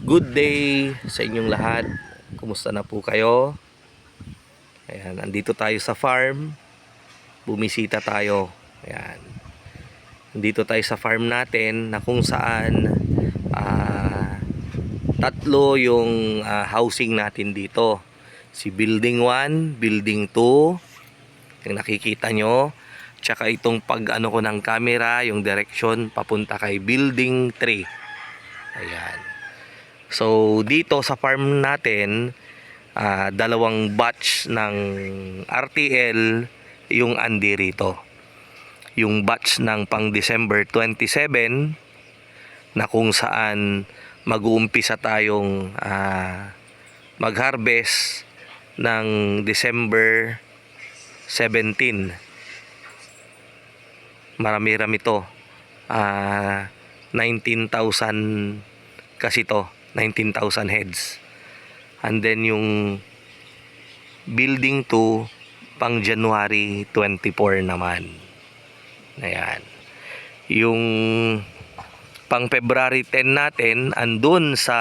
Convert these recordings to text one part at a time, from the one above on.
Good day sa inyong lahat. Kumusta na po kayo? Ayan, andito tayo sa farm. Bumisita tayo. Ayan. Andito tayo sa farm natin na kung saan tatlo yung housing natin dito. Si Building 1, Building 2, yung nakikita nyo. Tsaka itong pag ano ko ng camera, yung direction papunta kay Building 3. Ayan. So dito sa farm natin, dalawang batch ng RTL yung andi rito. Yung batch ng pang December 27 na kung saan mag-uumpisa tayong mag-harvest ng December 17. Marami-rami to. 19,000 kasi to. 19,000 heads. And then yung Building 2 pang January 24 naman. Ayan. Yung pang February 10 natin andun sa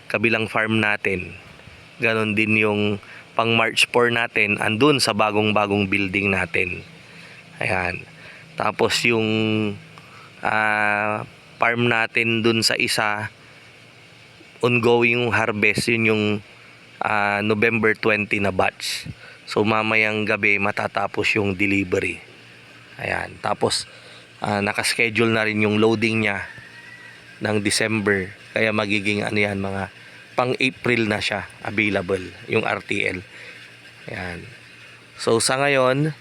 kabilang farm natin. Ganon din yung pang March 4 natin andun sa bagong building natin. Ayan. Tapos yung farm natin dun sa isa, ongoing yung harvest, yun yung November 20 na batch. So mamayang gabi matatapos yung delivery. Ayan. Tapos nakaschedule na rin yung loading niya ng December. Kaya magiging ano yan, mga pang April na siya available yung RTL. Ayan. So sa ngayon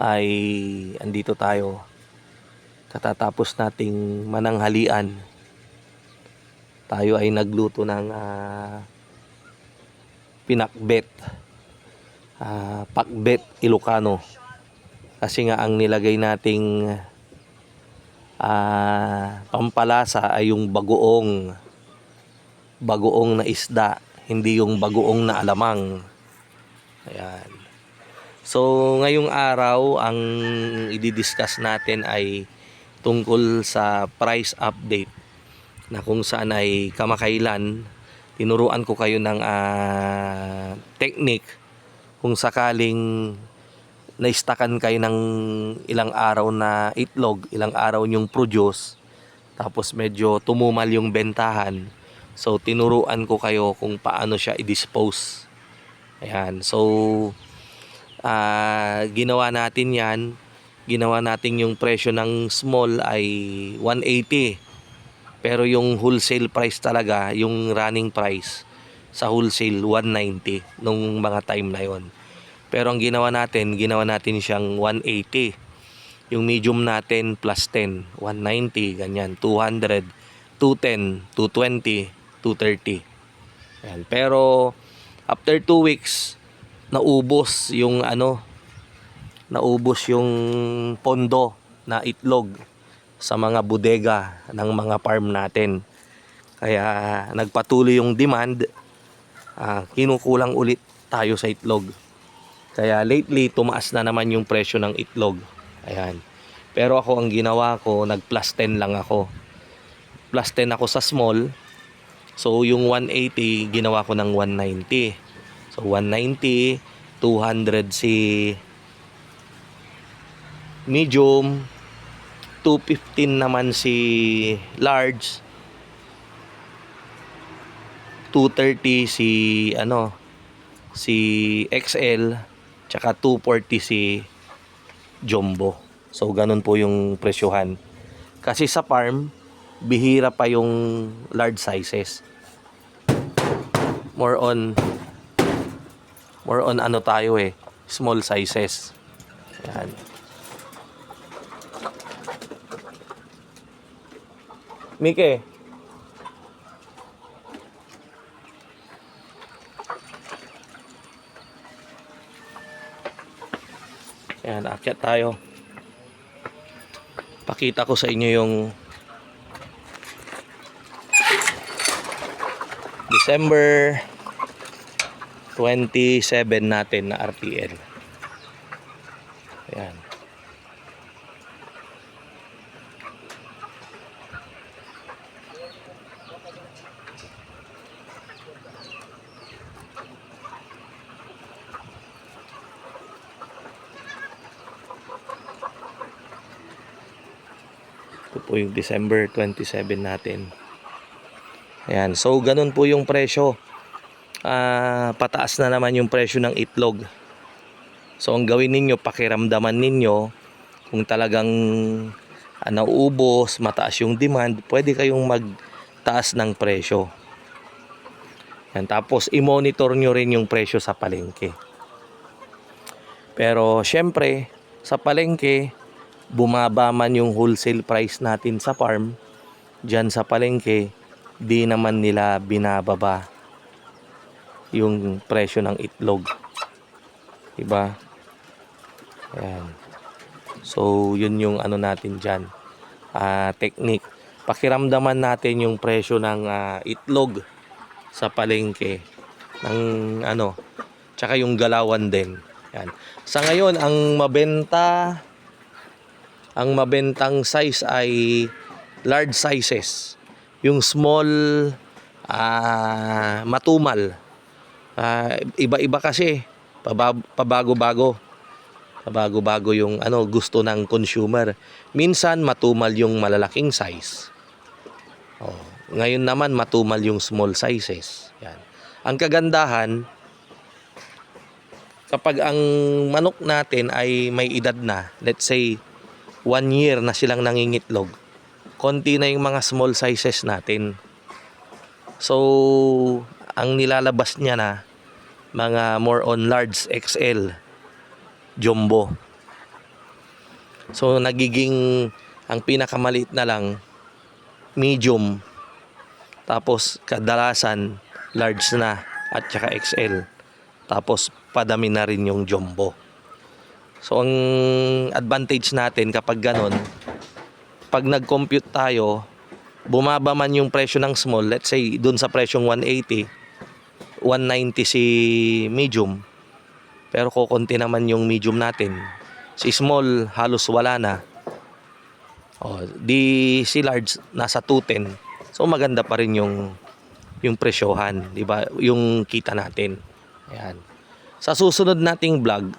ay andito tayo. Katatapos nating mananghalian. Tayo ay nagluto ng pinakbet, pakbet Ilocano. Kasi nga ang nilagay nating pampalasa ay yung bagoong na isda, hindi yung bagoong na alamang. Ayan. So ngayong araw ang i-discuss natin ay tungkol sa price update, na kung saan ay kamakailan tinuruan ko kayo ng technique kung sakaling naistakan kayo ng ilang araw na itlog, ilang araw nyong produce, tapos medyo tumumal yung bentahan. So tinuruan ko kayo kung paano siya i-dispose. Ayan. So ginawa natin yan. Ginawa natin yung presyo ng small ay 180. Pero yung wholesale price talaga, yung running price sa wholesale 190 nung mga time na yon. Pero ang ginawa natin siyang 180. Yung medium natin plus 10, 190, ganyan, 200, 210, 220, 230. Ayan. Pero after 2 weeks, naubos yung pondo na itlog sa mga bodega ng mga farm natin. Kaya nagpatuloy yung demand, kinukulang ulit tayo sa itlog. Kaya lately tumaas na naman yung presyo ng itlog. Ayan. Pero ako, ang ginawa ko, nag plus 10 lang ako. Plus 10 ako sa small. So yung 180 ginawa ko ng 190. So 190, 200 si medium, 215 naman si large, 230 si XL, tsaka 240 si jumbo. So ganun po yung presyohan. Kasi sa farm bihira pa yung large sizes. More on ano tayo small sizes. Yan. Mike. Ayan, akyat tayo. Pakita ko sa inyo yung December 27 natin na RTL. Ayan. Ito po yung December 27 natin. Ayan, so ganun po yung presyo. Pataas na naman yung presyo ng itlog. So ang gawin ninyo, pakiramdaman ninyo kung talagang nauubos, mataas yung demand, pwede kayong magtaas ng presyo. Yan, tapos i-monitor nyo rin yung presyo sa palengke. Pero syempre, sa palengke, bumaba man yung wholesale price natin sa farm, dyan sa palengke, di naman nila binababa yung presyo ng itlog. Diba? Ayan. So, yun yung ano natin dyan. Technique. Pakiramdaman natin yung presyo ng itlog sa palengke. Ng ano, tsaka yung galawan din. Yan. Sa ngayon, ang mabentang size ay large sizes. Yung small, matumal. Iba-iba kasi. Pabago-bago. Pabago-bago yung gusto ng consumer. Minsan, matumal yung malalaking size. Ngayon naman, matumal yung small sizes. Yan. Ang kagandahan, kapag ang manok natin ay may edad na, let's say 1 year na silang nangingitlog, konti na yung mga small sizes natin. So ang nilalabas niya na mga more on large XL, jumbo. So nagiging ang pinakamaliit na lang medium, tapos kadalasan large na at saka XL, tapos padami na rin yung jumbo. So ang advantage natin kapag ganon, pag nag-compute tayo, bumaba man yung presyo ng small, let's say dun sa presyong 180, 190 si medium, pero kukunti naman yung medium natin, si small halos wala na, di si large nasa 210. So maganda pa rin yung presyohan, di ba? Yung kita natin. Ayan. Sa susunod nating vlog,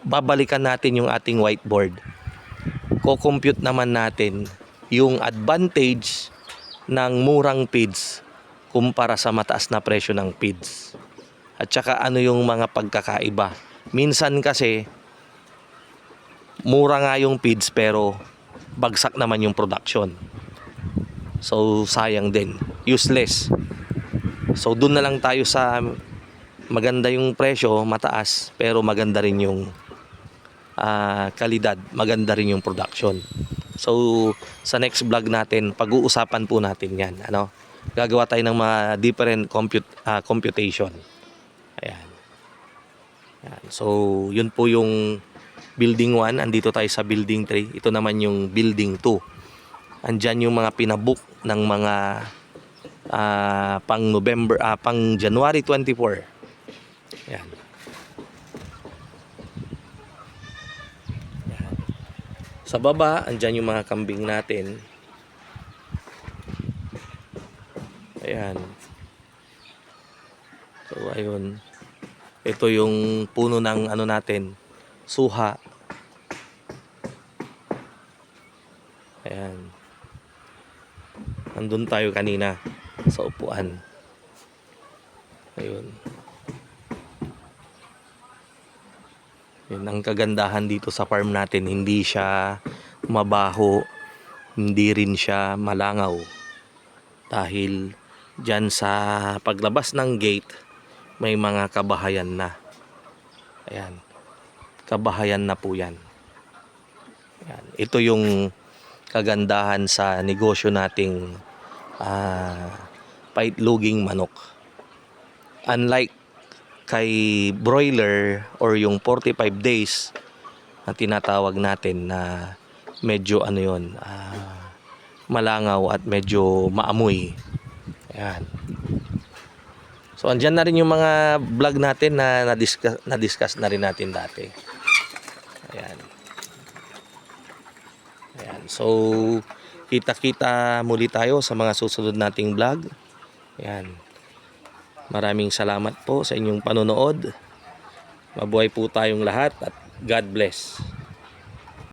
babalikan natin yung ating whiteboard. Ko-compute naman natin yung advantage ng murang feeds kumpara sa mataas na presyo ng feeds. At saka ano yung mga pagkakaiba. Minsan kasi mura nga yung feeds pero bagsak naman yung production. So sayang din, useless. So doon na lang tayo sa maganda yung presyo, mataas, pero maganda rin yung kalidad, maganda rin yung production. So sa next vlog natin, pag-uusapan po natin yan. Gagawa tayo ng mga different computation. Ayan. Ayan. So yun po yung building 1, andito tayo sa building 3. Ito naman yung building 2. Andyan yung mga pinabook ng mga pang January 24. Ayan. Ayan. Sa baba, andyan yung mga kambing natin. Ayan. So ayun. Ito yung puno ng natin, suha. Ayan. Nandun tayo kanina sa upuan. Ayun. Yun ang kagandahan dito sa farm natin, hindi siya mabaho, hindi rin siya malangaw. Dahil dyan sa paglabas ng gate, may mga kabahayan na. Ayan. Kabahayan na po yan. Ayan. Ito yung kagandahan sa negosyo nating paitloging manok. Unlike kay broiler or yung 45 days na tinatawag natin na medyo malangaw at medyo maamoy. Ayan. So andyan na rin yung mga vlog natin na na-discuss na rin natin dati. Ayan. Ayan. So kita-kita muli tayo sa mga susunod nating vlog. Ayan. Maraming salamat po sa inyong panonood. Mabuhay po tayong lahat at God bless.